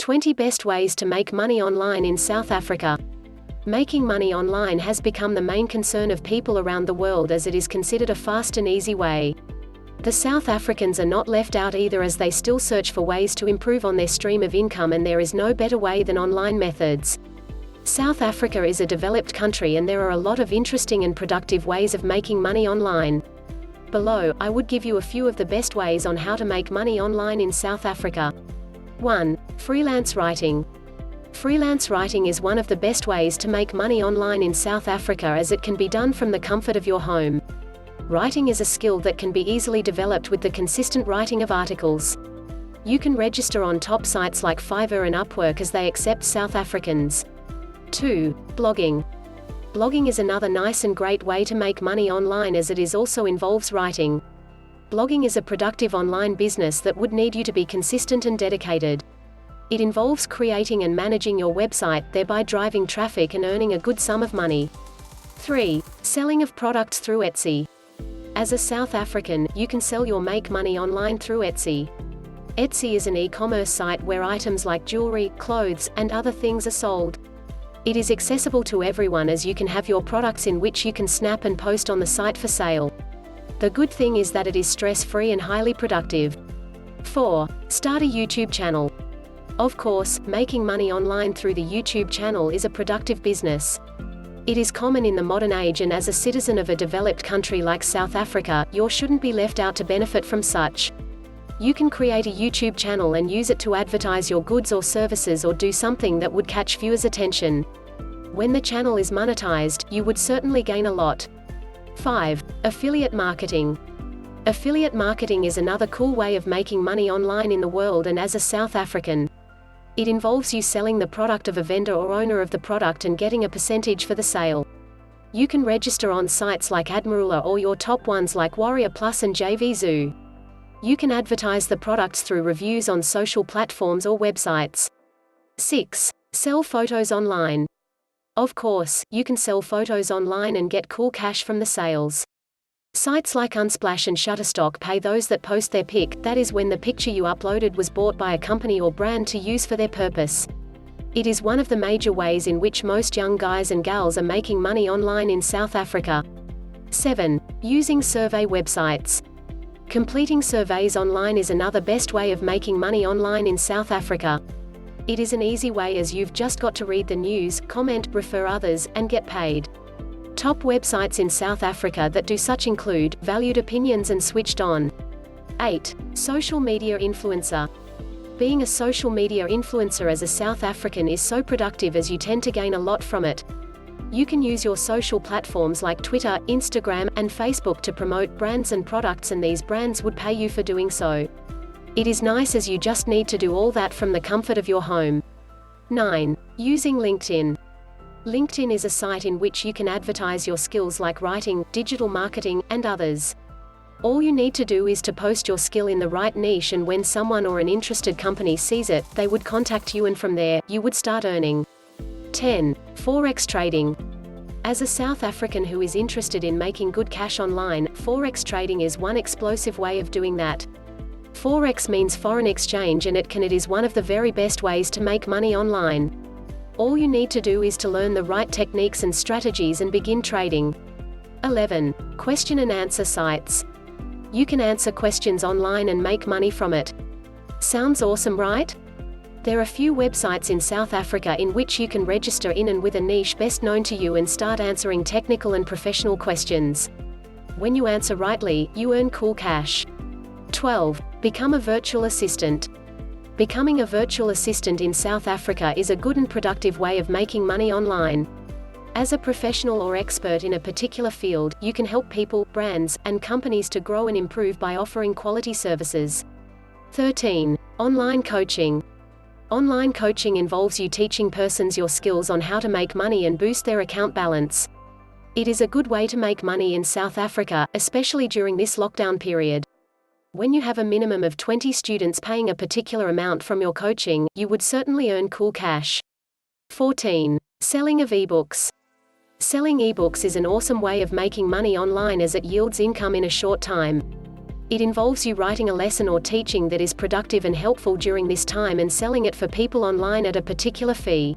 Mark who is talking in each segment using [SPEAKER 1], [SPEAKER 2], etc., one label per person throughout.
[SPEAKER 1] 20 Best Ways to Make Money Online in South Africa. Making money online has become the main concern of people around the world as it is considered a fast and easy way. The South Africans are not left out either, as they still search for ways to improve on their stream of income, and there is no better way than online methods. South Africa is a developed country and there are a lot of interesting and productive ways of making money online. Below, I would give you a few of the best ways on how to make money online in South Africa. 1. Freelance writing. Freelance writing is one of the best ways to make money online in South Africa, as it can be done from the comfort of your home. Writing is a skill that can be easily developed with the consistent writing of articles. You can register on top sites like Fiverr and Upwork, as they accept South Africans. 2. Blogging. Blogging is another nice and great way to make money online, as it also involves writing. Blogging is a productive online business that would need you to be consistent and dedicated. It involves creating and managing your website, thereby driving traffic and earning a good sum of money. 3. Selling of products through Etsy. As a South African, you can sell your make money online through Etsy. Etsy is an e-commerce site where items like jewelry, clothes, and other things are sold. It is accessible to everyone, as you can have your products in which you can snap and post on the site for sale. The good thing is that it is stress-free and highly productive. 4. Start a YouTube channel. Of course, making money online through the YouTube channel is a productive business. It is common in the modern age, and as a citizen of a developed country like South Africa, you shouldn't be left out to benefit from such. You can create a YouTube channel and use it to advertise your goods or services, or do something that would catch viewers' attention. When the channel is monetized, you would certainly gain a lot. 5. Affiliate marketing. Affiliate marketing is another cool way of making money online in the world, and as a South African, it involves you selling the product of a vendor or owner of the product and getting a percentage for the sale. You can register on sites like Admirula or your top ones like Warrior Plus and JVZoo. You can advertise the products through reviews on social platforms or websites. 6. Sell photos online. Of course, you can sell photos online and get cool cash from the sales. Sites like Unsplash and Shutterstock pay those that post their pic, that is when the picture you uploaded was bought by a company or brand to use for their purpose. It is one of the major ways in which most young guys and gals are making money online in South Africa. 7. Using survey websites. Completing surveys online is another best way of making money online in South Africa. It is an easy way, as you've just got to read the news, comment, refer others, and get paid. Top websites in South Africa that do such include Valued Opinions and Switched On. 8. Social media influencer. Being a social media influencer as a South African is so productive, as you tend to gain a lot from it. You can use your social platforms like Twitter, Instagram, and Facebook to promote brands and products, and these brands would pay you for doing so. It is nice, as you just need to do all that from the comfort of your home. 9. Using LinkedIn. LinkedIn is a site in which you can advertise your skills like writing, digital marketing, and others. All you need to do is to post your skill in the right niche, and when someone or an interested company sees it, they would contact you, and from there, you would start earning. 10. Forex Trading. As a South African who is interested in making good cash online, Forex trading is one explosive way of doing that. Forex means foreign exchange, and it is one of the very best ways to make money online. All you need to do is to learn the right techniques and strategies and begin trading. 11. Question and answer sites. You can answer questions online and make money from it. Sounds awesome, right? There are few websites in South Africa in which you can register in and with a niche best known to you and start answering technical and professional questions. When you answer rightly, you earn cool cash. 12. Become a virtual assistant. Becoming a virtual assistant in South Africa is a good and productive way of making money online. As a professional or expert in a particular field, you can help people, brands, and companies to grow and improve by offering quality services. 13. Online coaching. Online coaching involves you teaching persons your skills on how to make money and boost their account balance. It is a good way to make money in South Africa, especially during this lockdown period. When you have a minimum of 20 students paying a particular amount from your coaching, you would certainly earn cool cash. 14. Selling of ebooks. Selling ebooks is an awesome way of making money online, as it yields income in a short time. It involves you writing a lesson or teaching that is productive and helpful during this time and selling it for people online at a particular fee.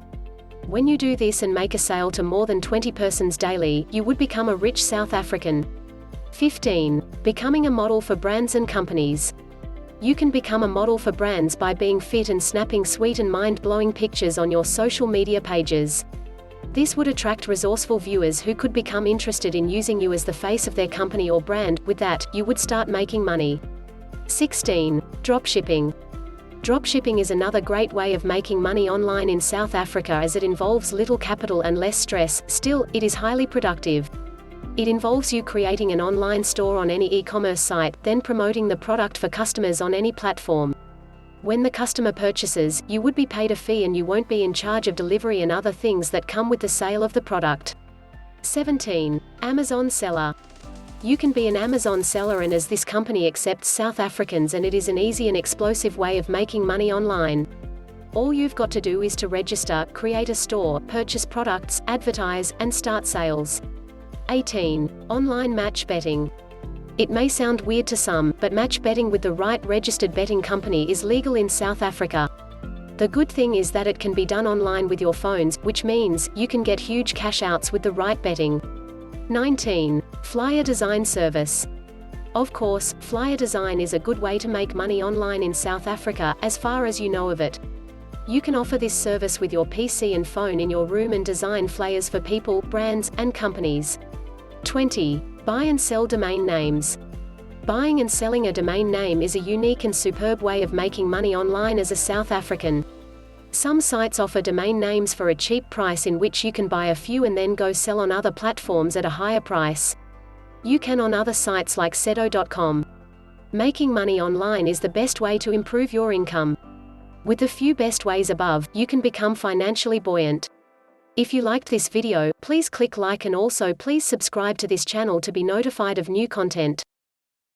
[SPEAKER 1] When you do this and make a sale to more than 20 persons daily, you would become a rich South African. 15. Becoming a model for brands and companies. You can become a model for brands by being fit and snapping sweet and mind-blowing pictures on your social media pages. This would attract resourceful viewers who could become interested in using you as the face of their company or brand. With that, you would start making money. 16. Dropshipping. Dropshipping is another great way of making money online in South Africa as it involves little capital and less stress. Still, it is highly productive. It involves you creating an online store on any e-commerce site, then promoting the product for customers on any platform. When the customer purchases, you would be paid a fee and you won't be in charge of delivery and other things that come with the sale of the product. 17. Amazon seller. You can be an Amazon seller, and as this company accepts South Africans, and it is an easy and explosive way of making money online. All you've got to do is to register, create a store, purchase products, advertise, and start sales. 18. Online match betting. It may sound weird to some, but match betting with the right registered betting company is legal in South Africa. The good thing is that it can be done online with your phones, which means you can get huge cash outs with the right betting. 19. Flyer design service. Of course, flyer design is a good way to make money online in South Africa, as far as you know of it. You can offer this service with your PC and phone in your room and design flyers for people, brands, and companies. 20. Buy and sell domain names. Buying and selling a domain name is a unique and superb way of making money online as a South African. Some sites offer domain names for a cheap price in which you can buy a few and then go sell on other platforms at a higher price. You can on other sites like sedo.com. Making money online is the best way to improve your income. With the few best ways above, you can become financially buoyant. If you liked this video, please click like and also please subscribe to this channel to be notified of new content.